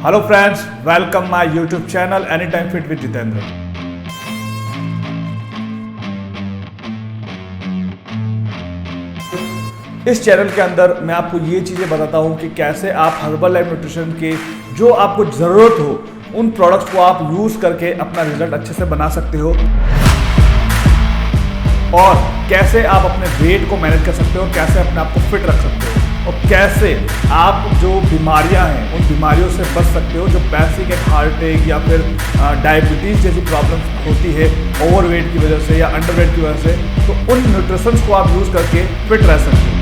Hello friends, welcome my YouTube channel any time fit with Jitendra. इस channel के अंदर मैं आपको ये चीज़ें बताता हूँ कि कैसे आप हर्बल लाइफ न्यूट्रिशन के जो आपको ज़रूरत हो उन प्रोडक्ट्स को आप यूज़ करके अपना रिजल्ट अच्छे से बना सकते हो, और कैसे आप अपने वेट को मैनेज कर सकते हो, कैसे अपने आप को फिट रख सकते हो, और कैसे आप जो बीमारियां हैं उन बीमारियों से बच सकते हो जो बेसिक एक हार्ट अटैक या फिर डायबिटीज़ जैसी प्रॉब्लम होती है ओवरवेट की वजह से या अंडरवेट की वजह से। तो उन न्यूट्रिशंस को आप यूज़ करके फिट रह सकते हो।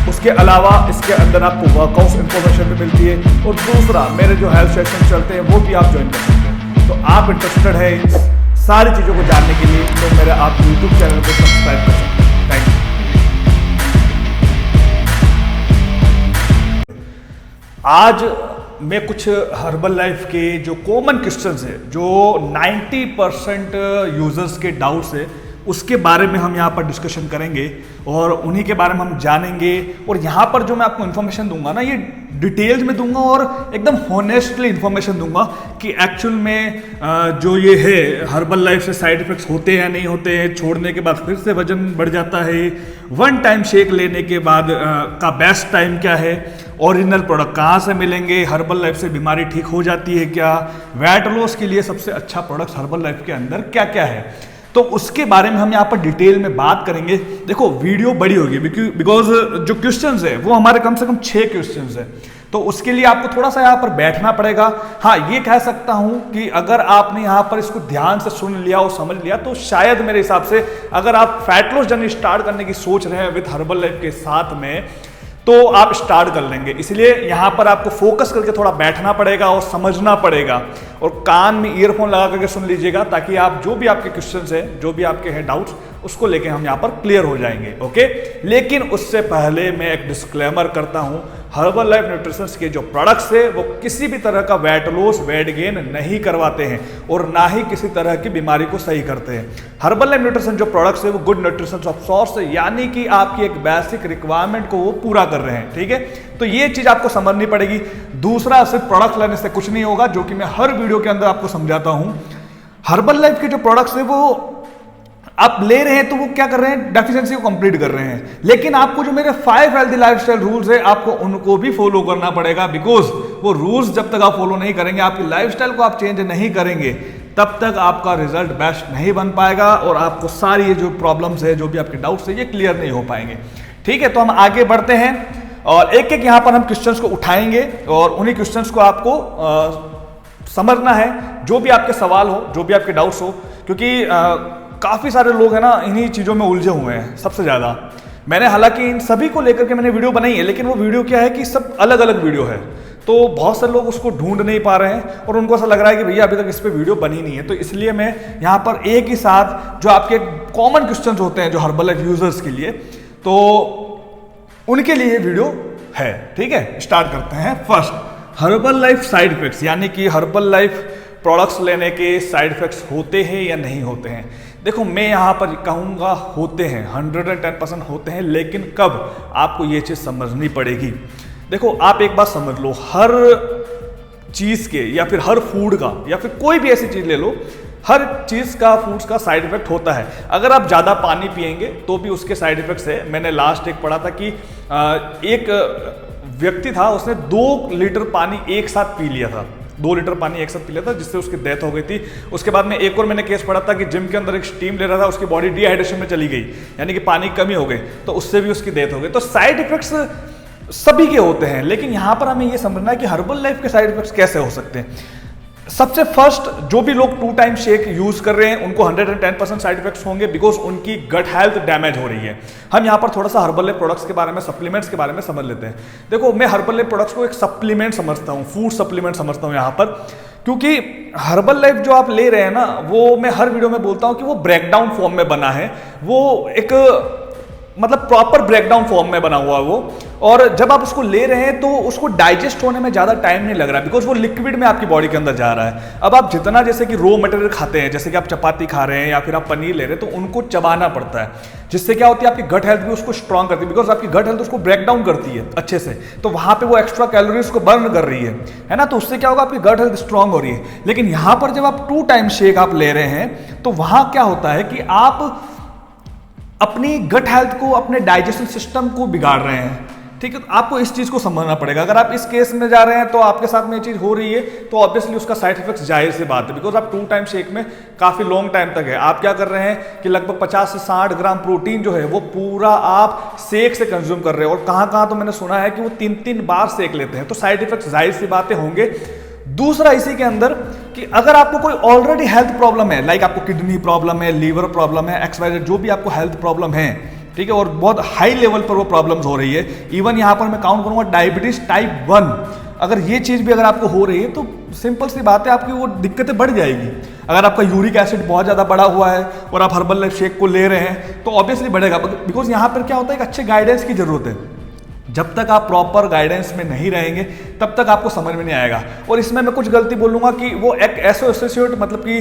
इसके अलावा इसके अंदर आपको वर्कआउट इन्फॉर्मेशन भी मिलती है, और दूसरा मेरे जो हेल्थ सेशन चलते हैं वो भी आप ज्वाइन कर सकते हैं। तो आप इंटरेस्टेड है इन सारी चीज़ों को जानने के लिए तो मेरे आप यूट्यूब चैनल को सब्सक्राइब कर सकते हैं। Thank you. आज मैं कुछ हर्बल लाइफ के जो कॉमन क्वेश्चंस है, जो 90% यूजर्स के डाउट्स है, उसके बारे में हम यहाँ पर डिस्कशन करेंगे और उन्हीं के बारे में हम जानेंगे। और यहाँ पर जो मैं आपको इन्फॉर्मेशन दूंगा ना, ये डिटेल्स में दूंगा और एकदम हॉनेस्टली इन्फॉर्मेशन दूंगा कि एक्चुअल में जो ये है हर्बल लाइफ से साइड इफेक्ट्स होते हैं या नहीं होते हैं, छोड़ने के बाद फिर से वजन बढ़ जाता है, वन टाइम शेक लेने के बाद का बेस्ट टाइम क्या है, ओरिजिनल प्रोडक्ट कहाँ से मिलेंगे, हर्बल लाइफ से बीमारी ठीक हो जाती है क्या, वेट लॉस के लिए सबसे अच्छा प्रोडक्ट हर्बल लाइफ के अंदर क्या क्या है, तो उसके बारे में हम यहाँ पर डिटेल में बात करेंगे। देखो वीडियो बड़ी होगी बिकॉज जो क्वेश्चंस है वो हमारे कम से कम 6 क्वेश्चंस है, तो उसके लिए आपको थोड़ा सा यहाँ पर बैठना पड़ेगा। हाँ, ये कह सकता हूँ कि अगर आपने यहाँ पर इसको ध्यान से सुन लिया और समझ लिया तो शायद मेरे हिसाब से अगर आप फैट लॉस जर्नी स्टार्ट करने की सोच रहे हैं विद हर्बल लाइफ के साथ में तो आप स्टार्ट कर लेंगे। इसलिए यहाँ पर आपको फोकस करके थोड़ा बैठना पड़ेगा और समझना पड़ेगा, और कान में ईयरफोन लगा करके सुन लीजिएगा ताकि आप जो भी आपके क्वेश्चंस हैं, जो भी आपके हैं डाउट्स, उसको लेके हम यहाँ पर क्लियर हो जाएंगे। ओके, लेकिन उससे पहले मैं एक डिस्क्लेमर करता हूँ, हर्बल लाइफ न्यूट्रिशंस के जो प्रोडक्ट्स है वो किसी भी तरह का वेट लॉस वेट गेन नहीं करवाते हैं और ना ही किसी तरह की बीमारी को सही करते हैं। हर्बल लाइफ न्यूट्रिशन जो प्रोडक्ट्स है वो गुड न्यूट्रिशन ऑफ सोर्स है, यानी कि आपकी एक बेसिक रिक्वायरमेंट को वो पूरा कर रहे हैं। ठीक है, तो ये चीज आपको समझनी पड़ेगी। दूसरा, सिर्फ प्रोडक्ट लेने से कुछ नहीं होगा, जो कि मैं हर वीडियो के अंदर आपको समझाता हूं। हर्बल लाइफ के जो प्रोडक्ट्स है वो आप ले रहे हैं तो वो क्या कर रहे हैं, डेफिशिएंसी को कंप्लीट कर रहे हैं, लेकिन आपको जो मेरे 5 हेल्थी लाइफस्टाइल रूल्स है आपको उनको भी फॉलो करना पड़ेगा। बिकॉज वो रूल्स जब तक आप फॉलो नहीं करेंगे, आपकी लाइफस्टाइल को आप चेंज नहीं करेंगे, तब तक आपका रिजल्ट बेस्ट नहीं बन पाएगा और आपको सारी ये जो प्रॉब्लम्स है, जो भी आपके डाउट्स है, ये क्लियर नहीं हो पाएंगे। ठीक है, तो हम आगे बढ़ते हैं और एक एक यहाँ पर हम क्वेश्चंस को उठाएंगे और उन्हीं क्वेश्चंस को आपको समझना है, जो भी आपके सवाल हो, जो भी आपके डाउट्स हो, क्योंकि काफ़ी सारे लोग हैं ना इन्हीं चीज़ों में उलझे हुए हैं सबसे ज़्यादा। मैंने हालांकि इन सभी को लेकर के मैंने वीडियो बनाई है, लेकिन वो वीडियो क्या है कि सब अलग अलग वीडियो है, तो बहुत सारे लोग उसको ढूंढ नहीं पा रहे हैं और उनको ऐसा लग रहा है कि भैया अभी तक इस पर वीडियो बनी नहीं है। तो इसलिए मैं यहाँ पर एक ही साथ जो आपके कॉमन क्वेश्चन होते हैं जो हर्बल लाइफ यूजर्स के लिए, तो उनके लिए ये वीडियो है। ठीक है, स्टार्ट करते हैं। First, herbal life side effects, यानी कि हर्बल लाइफ प्रोडक्ट्स लेने के साइड इफेक्ट्स होते हैं या नहीं होते हैं। देखो, मैं यहाँ पर कहूँगा होते हैं, 110% होते हैं, लेकिन कब, आपको ये चीज़ समझनी पड़ेगी। देखो, आप एक बात समझ लो, हर चीज़ के या फिर हर फूड का या फिर कोई भी ऐसी चीज़ ले लो, हर चीज़ का फूड्स का साइड इफेक्ट होता है। अगर आप ज़्यादा पानी पिएंगे तो भी उसके साइड इफेक्ट्स है। मैंने लास्ट एक पढ़ा था कि एक व्यक्ति था, उसने 2 लीटर पानी एक साथ पी लिया था, 2 लीटर पानी एक साथ पी लिया था, जिससे उसकी डेथ हो गई थी। उसके बाद में एक और मैंने केस पढ़ा था कि जिम के अंदर एक स्टीम ले रहा था, उसकी बॉडी डिहाइड्रेशन में चली गई, यानी कि पानी की कमी हो गई, तो उससे भी उसकी डेथ हो गई। तो साइड इफेक्ट्स सभी के होते हैं, लेकिन यहाँ पर हमें ये समझना है कि हर्बल लाइफ के साइड इफेक्ट्स कैसे हो सकते हैं। सबसे फर्स्ट, जो भी लोग 2 टाइम शेक यूज कर रहे हैं उनको 110% साइड इफेक्ट्स होंगे, बिकॉज उनकी गट हेल्थ डैमेज हो रही है। हम यहाँ पर थोड़ा सा हर्बल लाइफ प्रोडक्ट्स के बारे में, सप्लीमेंट्स के बारे में समझ लेते हैं। देखो, मैं हर्बल लाइफ प्रोडक्ट्स को एक सप्लीमेंट समझता हूँ, फूड सप्लीमेंट समझता हूँ यहाँ पर, क्योंकि हर्बल लाइफ जो आप ले रहे हैं ना, वो मैं हर वीडियो में बोलता हूँ कि वो ब्रेकडाउन फॉर्म में बना है, वो एक मतलब प्रॉपर ब्रेकडाउन फॉर्म में बना हुआ है वो, और जब आप उसको ले रहे हैं तो उसको डाइजेस्ट होने में ज़्यादा टाइम नहीं लग रहा है, बिकॉज वो लिक्विड में आपकी बॉडी के अंदर जा रहा है। अब आप जितना जैसे कि रॉ मटेरियल खाते हैं, जैसे कि आप चपाती खा रहे हैं या फिर आप पनीर ले रहे हैं, तो उनको चबाना पड़ता है, जिससे क्या होती है आपकी गट हेल्थ भी उसको स्ट्रॉन्ग करती है, बिकॉज आपकी गट हेल्थ उसको ब्रेक डाउन करती है अच्छे से, तो वहां पे वो एक्स्ट्रा कैलोरीज को बर्न कर रही है ना, तो उससे क्या होगा आपकी गट हेल्थ स्ट्रॉन्ग हो रही है। लेकिन यहां पर जब आप 2 टाइम शेक आप ले रहे हैं तो वहां क्या होता है कि आप अपनी गट हेल्थ को, अपने डाइजेशन सिस्टम को बिगाड़ रहे हैं, ठीक है। तो आपको इस चीज को समझना पड़ेगा। अगर आप इस केस में जा रहे हैं तो आपके साथ में ये चीज हो रही है तो ऑब्वियसली उसका साइड इफेक्ट जाहिर सी बात है, बिकॉज आप 2 टाइम शेक में काफी लॉन्ग टाइम तक है। आप क्या कर रहे हैं कि लगभग 50 से 60 ग्राम प्रोटीन जो है वो पूरा आप शेक से कंज्यूम कर रहे हैं, और कहां कहां तो मैंने सुना है कि वो 3-3 बार शेक लेते हैं, तो साइड इफेक्ट जाहिर सी बातें होंगे। दूसरा इसी के अंदर कि अगर आपको कोई ऑलरेडी हेल्थ प्रॉब्लम है, लाइक आपको किडनी प्रॉब्लम है, लीवर प्रॉब्लम है, XYZ जो भी आपको हेल्थ प्रॉब्लम है, ठीक है, और बहुत हाई लेवल पर वो प्रॉब्लम्स हो रही है, इवन यहां पर मैं काउंट करूंगा डायबिटीज टाइप 1, अगर ये चीज भी अगर आपको हो रही है तो सिंपल सी बात है आपकी वो दिक्कतें बढ़ जाएगी। अगर आपका यूरिक एसिड बहुत ज्यादा बढ़ा हुआ है और आप हर्बल लाइफ शेक को ले रहे हैं तो ऑब्वियसली बढ़ेगा, बिकॉज यहां पर क्या होता है एक अच्छे गाइडेंस की जरूरत है। जब तक आप प्रॉपर गाइडेंस में नहीं रहेंगे तब तक आपको समझ में नहीं आएगा। और इसमें मैं कुछ गलती बोलूंगा कि वो एक एसोसिएट, मतलब कि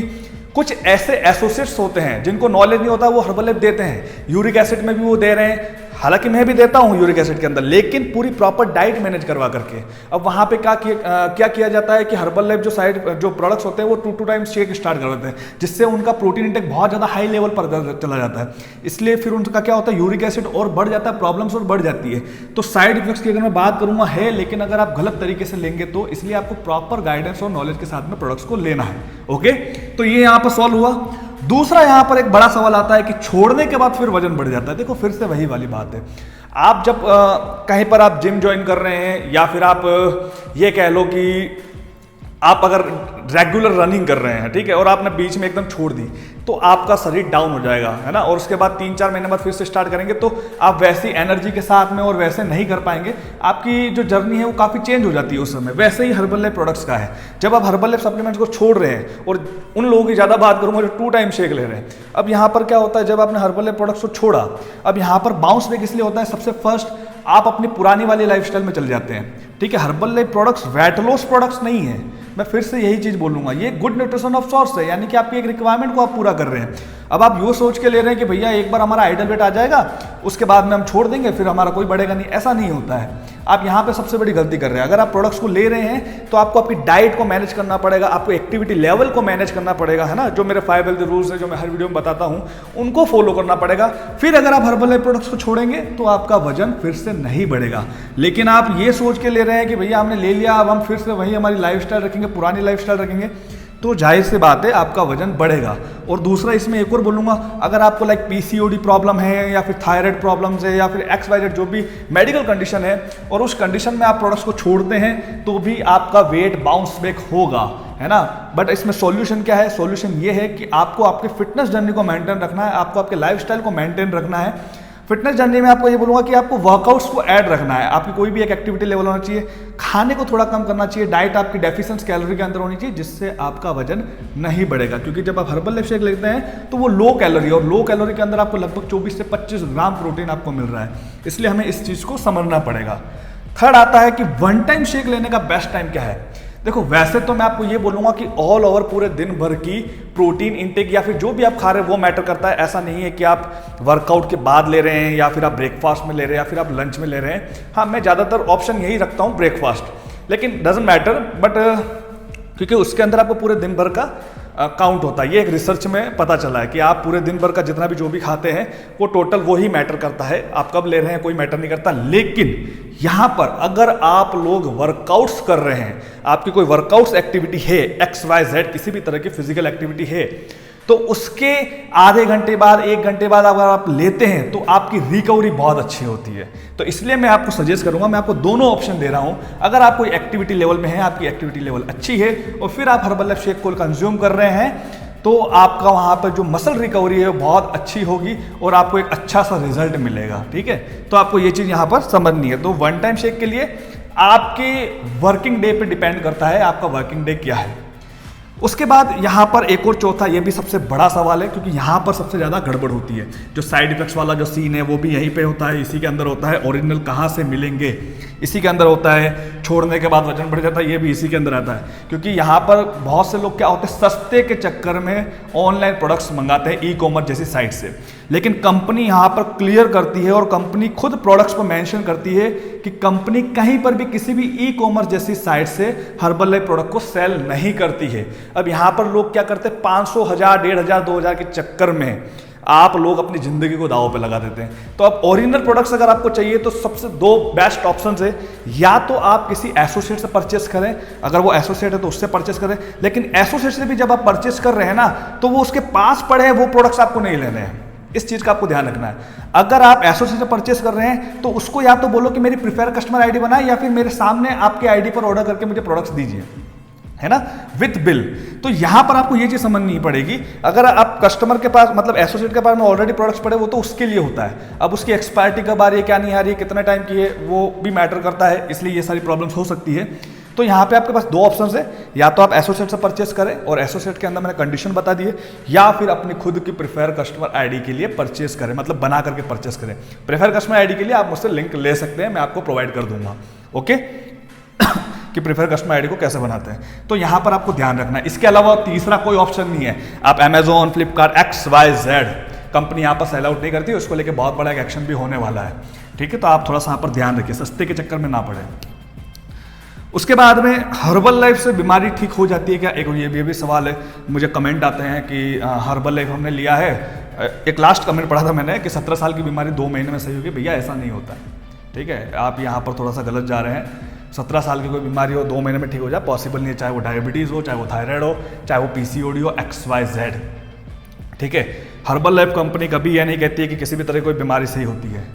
कुछ ऐसे एसोसिएट्स होते हैं जिनको नॉलेज नहीं होता, वो हर्बल लाइफ देते हैं, यूरिक एसिड में भी वो दे रहे हैं, हालांकि मैं भी देता हूं यूरिक एसिड के अंदर, लेकिन पूरी प्रॉपर डाइट मैनेज करवा करके। अब वहां पे क्या किया जाता है कि हर्बल लाइफ जो प्रोडक्ट्स होते हैं वो 2 टाइम शेक स्टार्ट कर देते हैं, जिससे उनका प्रोटीन इंटेक बहुत ज्यादा हाई लेवल पर चला जाता है, इसलिए फिर उनका क्या होता है यूरिक एसिड और बढ़ जाता है, प्रॉब्लम्स और बढ़ जाती है। तो साइड इफेक्ट्स की अगर मैं बात करूंगा है, लेकिन अगर आप गलत तरीके से लेंगे तो इसलिए आपको प्रॉपर गाइडेंस और नॉलेज के साथ में प्रोडक्ट्स को लेना है। ओके, तो ये यहाँ पर सॉल्व हुआ। दूसरा यहां पर एक बड़ा सवाल आता है कि छोड़ने के बाद फिर वजन बढ़ जाता है। देखो फिर से वही वाली बात है, आप जब कहीं पर आप जिम ज्वाइन कर रहे हैं या फिर आप ये कह लो कि आप अगर रेगुलर रनिंग कर रहे हैं, ठीक है, और आपने बीच में एकदम छोड़ दी तो आपका शरीर डाउन हो जाएगा, है ना, और उसके बाद 3-4 महीने बाद फिर से स्टार्ट करेंगे तो आप वैसी एनर्जी के साथ में और वैसे नहीं कर पाएंगे, आपकी जो जर्नी है वो काफ़ी चेंज हो जाती है उस समय। वैसे ही हर्बल लाइफ प्रोडक्ट्स का है, जब आप हर्बल लाइफ सप्लीमेंट्स को छोड़ रहे हैं, और उन लोगों की ज़्यादा बात करूँगा जो 2 टाइम शेक ले रहे हैं, अब यहाँ पर क्या होता है, जब आपने हर्बल लाइफ प्रोडक्ट्स को छोड़ा, अब यहाँ पर बाउंस बैक इसलिए होता है, सबसे फर्स्ट आप अपनी पुरानी वाली लाइफस्टाइल में चले जाते हैं, ठीक है। Herbal life products weight loss products नहीं है, मैं फिर से यही चीज बोलूंगा, ये गुड न्यूट्रिशन ऑफ सोर्स है, यानी कि आपकी एक रिक्वायरमेंट को आप पूरा कर रहे हैं। अब आप ये सोच के ले रहे हैं कि भैया एक बार हमारा आइडल वेट आ जाएगा उसके बाद में हम छोड़ देंगे फिर हमारा कोई बढ़ेगा नहीं, ऐसा नहीं होता है। आप यहाँ पे सबसे बड़ी गलती कर रहे हैं। अगर आप प्रोडक्ट्स को ले रहे हैं तो आपको आपकी डाइट को मैनेज करना पड़ेगा, आपको एक्टिविटी लेवल को मैनेज करना पड़ेगा, है ना, जो मेरे 5 हेल्थ रूल्स है जो मैं हर वीडियो में बताता हूँ उनको फॉलो करना पड़ेगा। फिर अगर आप हर्बल लाइफ प्रोडक्ट्स को छोड़ेंगे तो आपका वजन फिर से नहीं बढ़ेगा। लेकिन आप ये सोच के ले रहे हैं कि भैया हमने ले लिया अब हम फिर से वही हमारी लाइफस्टाइल रखेंगे, पुरानी लाइफस्टाइल रखेंगे, तो जाहिर सी बात है आपका वजन बढ़ेगा। और दूसरा इसमें एक और बोलूंगा, अगर आपको लाइक PCOD प्रॉब्लम है या फिर थायराइड प्रॉब्लम्स है या फिर XYZ जो भी मेडिकल कंडीशन है और उस कंडीशन में आप प्रोडक्ट्स को छोड़ते हैं तो भी आपका वेट बाउंस बैक होगा, है ना। बट इसमें सॉल्यूशन क्या है, सॉल्यूशन ये है कि आपको आपके फिटनेस जर्नी को मेंटेन रखना है, आपको आपके लाइफस्टाइल को मेंटेन रखना है। फिटनेस जर्नी में आपको ये बोलूंगा कि आपको वर्कआउट्स को ऐड रखना है, आपकी कोई भी एक एक्टिविटी लेवल होना चाहिए, खाने को थोड़ा कम करना चाहिए, डाइट आपकी डेफिशिएंट कैलोरी के अंदर होनी चाहिए जिससे आपका वजन नहीं बढ़ेगा। क्योंकि जब आप हर्बल लाइफ शेक लेते हैं तो वो लो कैलोरी, और लो कैलोरी के अंदर आपको लगभग 24 से 25 ग्राम प्रोटीन आपको मिल रहा है, इसलिए हमें इस चीज को समझना पड़ेगा। थर्ड आता है कि 1 टाइम शेक लेने का बेस्ट टाइम क्या है। देखो वैसे तो मैं आपको ये बोलूंगा कि ऑल ओवर पूरे दिन भर की प्रोटीन इंटेक या फिर जो भी आप खा रहे हैं वो मैटर करता है। ऐसा नहीं है कि आप वर्कआउट के बाद ले रहे हैं या फिर आप ब्रेकफास्ट में ले रहे हैं या फिर आप लंच में ले रहे हैं। हाँ, मैं ज़्यादातर ऑप्शन यही रखता हूँ ब्रेकफास्ट, लेकिन डजेंट मैटर, बट क्योंकि उसके अंदर आपको पूरे दिन भर का काउंट होता है। ये एक रिसर्च में पता चला है कि आप पूरे दिन भर का जितना भी जो भी खाते हैं वो टोटल वो ही मैटर करता है, आप कब ले रहे हैं कोई मैटर नहीं करता। लेकिन यहाँ पर अगर आप लोग वर्कआउट्स कर रहे हैं, आपकी कोई वर्कआउट्स एक्टिविटी है, XYZ किसी भी तरह की फिजिकल एक्टिविटी है, तो उसके आधे घंटे बाद 1 घंटे बाद अगर आप लेते हैं तो आपकी रिकवरी बहुत अच्छी होती है। तो इसलिए मैं आपको सजेस्ट करूंगा, मैं आपको दोनों ऑप्शन दे रहा हूं। अगर आप कोई एक्टिविटी लेवल में है, आपकी एक्टिविटी लेवल अच्छी है और फिर आप हर्बल लाइफ शेक को कंज्यूम कर रहे हैं तो आपका वहां पर जो मसल रिकवरी है वो बहुत अच्छी होगी और आपको एक अच्छा सा रिजल्ट मिलेगा। ठीक है, तो आपको ये चीज यहां पर समझनी है। तो 1 टाइम शेक के लिए आपके वर्किंग डे पे डिपेंड करता है आपका वर्किंग डे क्या है। उसके बाद यहाँ पर एक और चौथा, ये भी सबसे बड़ा सवाल है क्योंकि यहाँ पर सबसे ज़्यादा गड़बड़ होती है। जो साइड इफेक्ट्स वाला जो सीन है वो भी यहीं पे होता है, इसी के अंदर होता है। ओरिजिनल कहाँ से मिलेंगे, इसी के अंदर होता है। छोड़ने के बाद वजन बढ़ जाता है, ये भी इसी के अंदर आता है। क्योंकि यहाँ पर बहुत से लोग क्या होते हैं, सस्ते के चक्कर में ऑनलाइन प्रोडक्ट्स मंगाते हैं ई कॉमर्स जैसी साइट से। लेकिन कंपनी यहाँ पर क्लियर करती है और कंपनी खुद प्रोडक्ट्स को मेंशन करती है कि कंपनी कहीं पर भी किसी भी ई कॉमर्स जैसी साइट से हर्बल लाइफ प्रोडक्ट को सेल नहीं करती है। अब यहाँ पर लोग क्या करते हैं, 500, 1000, 1500, 2000 के चक्कर में आप लोग अपनी जिंदगी को दांव पे लगा देते हैं। तो अब ओरिजिनल प्रोडक्ट्स अगर आपको चाहिए तो सबसे 2 बेस्ट ऑप्शंस है, या तो आप किसी एसोसिएट से परचेस करें, अगर वो एसोसिएट है तो उससे परचेस करें। लेकिन एसोसिएट से भी जब आप परचेस कर रहे हैं ना, तो वो उसके पास पड़े हैं वो प्रोडक्ट्स आपको नहीं लेने हैं। इस चीज का आपको ध्यान रखना है। अगर आप एसोसिएट से परचेस कर रहे हैं तो उसको या तो बोलो कि मेरी प्रिफर कस्टमर आईडी बनाए, या फिर मेरे सामने आपके आईडी पर ऑर्डर करके मुझे प्रोडक्ट्स दीजिए, है ना, विथ बिल। तो यहां पर आपको ये चीज समझनी पड़ेगी। अगर आप कस्टमर के पास, मतलब एसोसिएट के पास में ऑलरेडी प्रोडक्ट्स पड़े, वो तो उसके लिए होता है। अब उसकी एक्सपायरिटी कब आ रही है, क्या नहीं आ रही है, कितना टाइम की है, वो भी मैटर करता है, इसलिए ये सारी प्रॉब्लम्स हो सकती है। तो यहाँ पे आपके पास 2 ऑप्शंस है, या तो आप एसोसिएट से परचेस करें और एसोसिएट के अंदर मैंने कंडीशन बता दिए, या फिर अपनी खुद की प्रेफर कस्टमर आईडी के लिए परचेस करें, मतलब बना करके परचेस करें। प्रेफर कस्टमर आईडी के लिए आप मुझसे लिंक ले सकते हैं, मैं आपको प्रोवाइड कर दूंगा, ओके कि प्रेफर कस्टमर आईडी को कैसे बनाते हैं। तो यहाँ पर आपको ध्यान रखना है। इसके अलावा तीसरा कोई ऑप्शन नहीं है। आप अमेजोन, फ्लिपकार्ट, XYZ कंपनी यहाँ पर सेल आउट नहीं करती, उसको लेकर बहुत बड़ा एक एक्शन भी होने वाला है, ठीक है। तो आप थोड़ा सा यहाँ पर ध्यान रखिए, सस्ते के चक्कर में ना पड़े। उसके बाद में हर्बल लाइफ से बीमारी ठीक हो जाती है क्या, एक ये भी सवाल है। मुझे कमेंट आते हैं कि हर्बल लाइफ हमने लिया है। एक लास्ट कमेंट पढ़ा था मैंने कि 17 साल की बीमारी 2 महीने में सही होगी। भैया ऐसा नहीं होता है, ठीक है, आप यहाँ पर थोड़ा सा गलत जा रहे हैं। 17 साल की कोई बीमारी हो 2 महीने में ठीक हो जाए, पॉसिबल नहीं है। चाहे वो डायबिटीज़ हो, चाहे वो थायराइड हो, चाहे वो PCOD हो, XYZ, ठीक है। हर्बल लाइफ कंपनी कभी यह नहीं कहती है कि किसी भी तरह की कोई बीमारी सही होती है।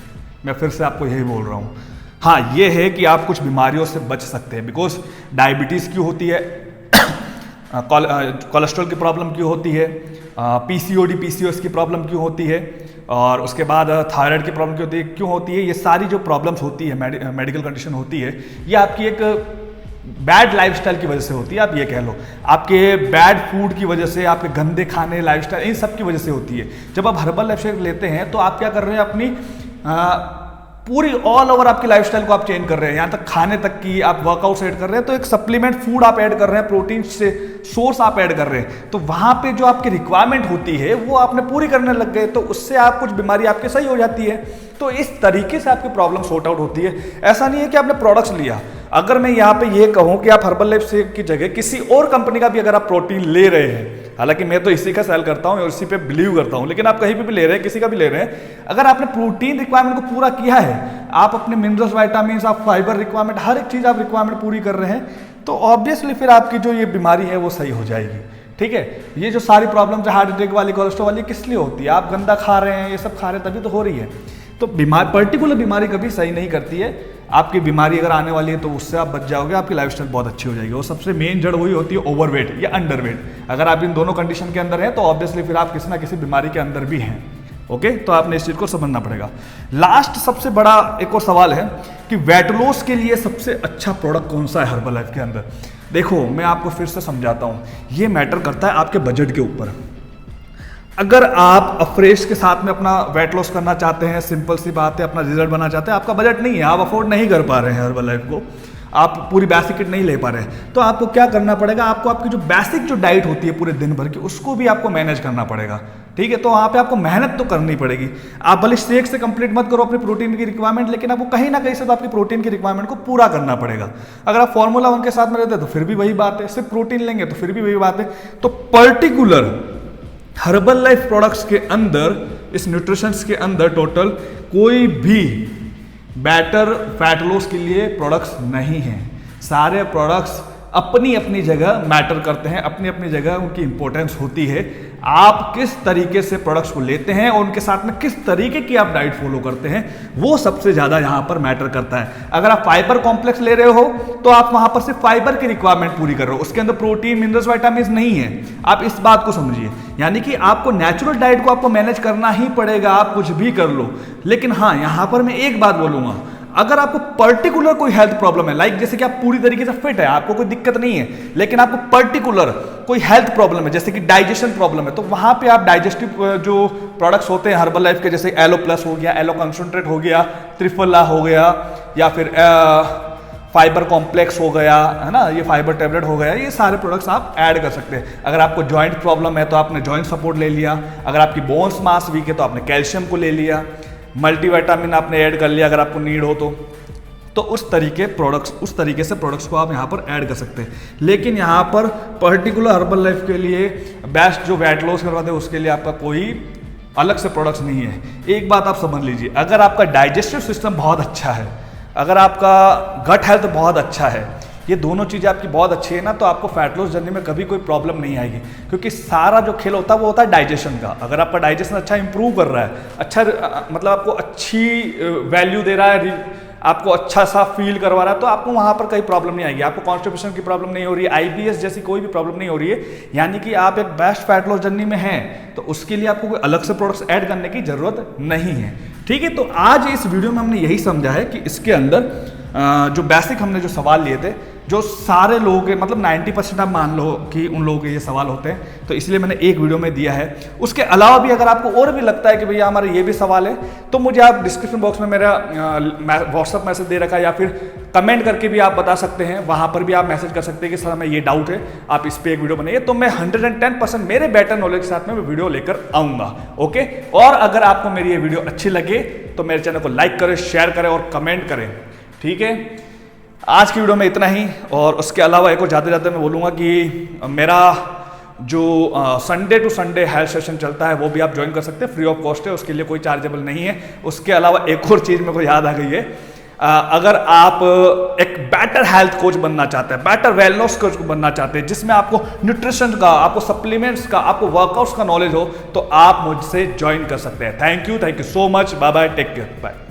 मैं फिर से आपको यही बोल रहा हूँ। हाँ, ये है कि आप कुछ बीमारियों से बच सकते हैं। बिकॉज डायबिटीज़ क्यों होती है, कोलेस्ट्रॉल की प्रॉब्लम क्यों होती है, PCOD PCOS की प्रॉब्लम क्यों होती है, और उसके बाद थायराइड की प्रॉब्लम क्यों होती है। ये सारी जो प्रॉब्लम्स होती है, मेडिकल कंडीशन होती है, ये आपकी एक बैड लाइफस्टाइल की वजह से होती है। आप ये कह लो, आपके बैड फूड की वजह से, आपके गंदे खाने, लाइफस्टाइल, इन सब की वजह से होती है। जब आप हर्बल लाइफ शेक लेते हैं तो आप क्या कर रहे हैं, अपनी पूरी ऑल ओवर आपकी लाइफस्टाइल को आप चेंज कर रहे हैं, यहाँ तक खाने तक की। आप वर्कआउट ऐड कर रहे हैं तो एक सप्लीमेंट फूड आप ऐड कर रहे हैं, प्रोटीन से सोर्स आप ऐड कर रहे हैं। तो वहां पे जो आपकी रिक्वायरमेंट होती है वो आपने पूरी करने लग गए, तो उससे आप कुछ बीमारी आपकी सही हो जाती है। तो इस तरीके से आपकी प्रॉब्लम सॉर्ट आउट होती है। ऐसा नहीं है कि आपने प्रोडक्ट्स लिया। अगर मैं यहाँ पे ये कहूँ कि आप हर्बल लाइफ शेक की जगह किसी और कंपनी का भी अगर आप प्रोटीन ले रहे हैं, हालांकि मैं तो इसी का सेल करता हूँ और इसी पे बिलीव करता हूँ, लेकिन आप कहीं पे भी ले रहे हैं, किसी का भी ले रहे हैं, अगर आपने प्रोटीन रिक्वायरमेंट को पूरा किया है, आप अपने मिनरल्स, विटामिन, आप फाइबर रिक्वायरमेंट, हर एक चीज आप रिक्वायरमेंट पूरी कर रहे हैं, तो ऑब्वियसली फिर आपकी जो ये बीमारी है वो सही हो जाएगी, ठीक है। ये जो सारी प्रॉब्लम है हार्ट अटैक वाली, कोलेस्ट्रॉल वाली, किस लिए होती है, आप गंदा खा रहे हैं, ये सब खा रहे हैं, तभी तो हो रही है। तो पर्टिकुलर बीमारी कभी सही नहीं करती है। आपकी बीमारी अगर आने वाली है तो उससे आप बच जाओगे, आपकी लाइफस्टाइल बहुत अच्छी हो जाएगी। और सबसे मेन जड़ वही होती है ओवरवेट या अंडरवेट। अगर आप इन दोनों कंडीशन के अंदर हैं तो ऑब्वियसली फिर आप किसी ना किसी बीमारी के अंदर भी हैं, ओके। तो आपने इस चीज को समझना पड़ेगा। लास्ट सबसे बड़ा एक और सवाल है कि वेट लॉस के लिए सबसे अच्छा प्रोडक्ट कौन सा है हर्बल लाइफ के अंदर। देखो, मैं आपको फिर से समझाता हूं, ये मैटर करता है आपके बजट के ऊपर। अगर आप अफ्रेश के साथ में अपना वेट लॉस करना चाहते हैं, सिंपल सी बात है, अपना रिजल्ट बना चाहते हैं, आपका बजट नहीं है, आप अफोर्ड नहीं कर पा रहे हैं हर्बल लाइफ को, आप पूरी बेसिक किट नहीं ले पा रहे हैं, तो आपको क्या करना पड़ेगा, आपको आपकी जो बेसिक जो डाइट होती है पूरे दिन भर की, उसको भी आपको मैनेज करना पड़ेगा, ठीक है। तो वहाँ पे आपको मेहनत तो करनी पड़ेगी। आप भले शेक से कंप्लीट मत करो अपनी प्रोटीन की रिक्वायरमेंट, लेकिन आपको कहीं ना कहीं से तो आपकी प्रोटीन की रिक्वायरमेंट को पूरा करना पड़ेगा। अगर आप फॉर्मूला 1 के साथ में रहते हैं तो फिर भी वही बात है, सिर्फ प्रोटीन लेंगे तो फिर भी वही बात है। तो पर्टिकुलर हर्बल लाइफ प्रोडक्ट्स के अंदर, इस न्यूट्रिशंस के अंदर टोटल कोई भी बेटर फैट लॉस के लिए प्रोडक्ट्स नहीं हैं। सारे प्रोडक्ट्स अपनी अपनी जगह मैटर करते हैं, अपनी अपनी जगह उनकी इंपॉर्टेंस होती है। आप किस तरीके से प्रोडक्ट्स को लेते हैं और उनके साथ में किस तरीके की आप डाइट फॉलो करते हैं, वो सबसे ज्यादा यहां पर मैटर करता है। अगर आप फाइबर कॉम्प्लेक्स ले रहे हो तो आप वहां पर सिर्फ फाइबर की रिक्वायरमेंट पूरी कर रहे हो, उसके अंदर प्रोटीन, मिनरल्स, विटामिन नहीं है। आप इस बात को समझिए, यानी कि आपको नेचुरल डाइट को आपको मैनेज करना ही पड़ेगा, आप कुछ भी कर लो। लेकिन हाँ, यहां पर मैं एक बात बोलूंगा, अगर आपको पर्टिकुलर कोई हेल्थ प्रॉब्लम है, लाइक जैसे कि आप पूरी तरीके से फिट है, आपको कोई दिक्कत नहीं है, लेकिन आपको पर्टिकुलर कोई हेल्थ प्रॉब्लम है, जैसे कि डाइजेशन प्रॉब्लम है, तो वहां पे आप डाइजेस्टिव जो प्रोडक्ट्स होते हैं हर्बल लाइफ के, जैसे एलो प्लस हो गया, एलो कंसंट्रेट हो गया, त्रिफला हो गया, या फिर फाइबर कॉम्प्लेक्स हो गया, है ना, ये फाइबर टेबलेट हो गया, ये सारे प्रोडक्ट्स आप ऐड कर सकते हैं। अगर आपको जॉइंट प्रॉब्लम है तो आपने जॉइंट सपोर्ट ले लिया, अगर आपकी बोन्स मास वीक है तो आपने कैल्शियम को ले लिया, मल्टीविटामिन आपने ऐड कर लिया अगर आपको नीड हो तो उस तरीके से प्रोडक्ट्स को आप यहाँ पर ऐड कर सकते हैं। लेकिन यहाँ पर पर्टिकुलर हर्बल लाइफ के लिए बेस्ट जो वेट लॉस करवाते हैं उसके लिए आपका कोई अलग से प्रोडक्ट्स नहीं है। एक बात आप समझ लीजिए, अगर आपका डाइजेस्टिव सिस्टम बहुत अच्छा है, अगर आपका गट हेल्थ बहुत अच्छा है, ये दोनों चीज़ें आपकी बहुत अच्छी है ना, तो आपको फैट लॉस जर्नी में कभी कोई प्रॉब्लम नहीं आएगी, क्योंकि सारा जो खेल होता है वो होता है डाइजेशन का। अगर आपका डाइजेशन अच्छा इंप्रूव कर रहा है, अच्छा मतलब आपको अच्छी वैल्यू दे रहा है, आपको अच्छा सा फील करवा रहा है, तो आपको वहाँ पर कोई प्रॉब्लम नहीं आएगी। आपको कॉन्स्टिपेशन की प्रॉब्लम नहीं हो रही है, IBS जैसी कोई भी प्रॉब्लम नहीं हो रही है, यानी कि आप एक बेस्ट फैट लॉस जर्नी में हैं, तो उसके लिए आपको कोई अलग से प्रोडक्ट्स ऐड करने की जरूरत नहीं है। ठीक है, तो आज इस वीडियो में हमने यही समझा है कि इसके अंदर जो बेसिक हमने जो सवाल लिए थे, जो सारे लोगों के मतलब 90% आप मान लो कि उन लोगों के ये सवाल होते हैं, तो इसलिए मैंने एक वीडियो में दिया है। उसके अलावा भी अगर आपको और भी लगता है कि भैया हमारे ये भी सवाल है, तो मुझे आप डिस्क्रिप्शन बॉक्स में मेरा व्हाट्सअप मैसेज दे रखा है, या फिर कमेंट करके भी आप बता सकते हैं, वहां पर भी आप मैसेज कर सकते हैं कि सर हमें ये डाउट है, आप इस पर एक वीडियो बनाइए, तो मैं 110% मेरे बेटर नॉलेज के साथ में वीडियो लेकर आऊंगा। ओके, और अगर आपको मेरी ये वीडियो अच्छी लगे तो मेरे चैनल को लाइक करें, शेयर करें और कमेंट करें। ठीक है, आज की वीडियो में इतना ही। और उसके अलावा एक और ज़्यादा मैं बोलूँगा कि मेरा जो Sunday to Sunday health session चलता है वो भी आप ज्वाइन कर सकते हैं, फ्री ऑफ कॉस्ट है, उसके लिए कोई चार्जेबल नहीं है। उसके अलावा एक और चीज़ मेरे को याद आ गई है, अगर आप एक बेटर हेल्थ कोच बनना चाहते हैं, बेटर वेलनेस कोच बनना चाहते हैं, जिसमें आपको न्यूट्रिशन का, आपको सप्लीमेंट्स का, आपको वर्कआउट्स का नॉलेज हो, तो आप मुझसे ज्वाइन कर सकते हैं। Thank you so much, bye bye, take care, bye.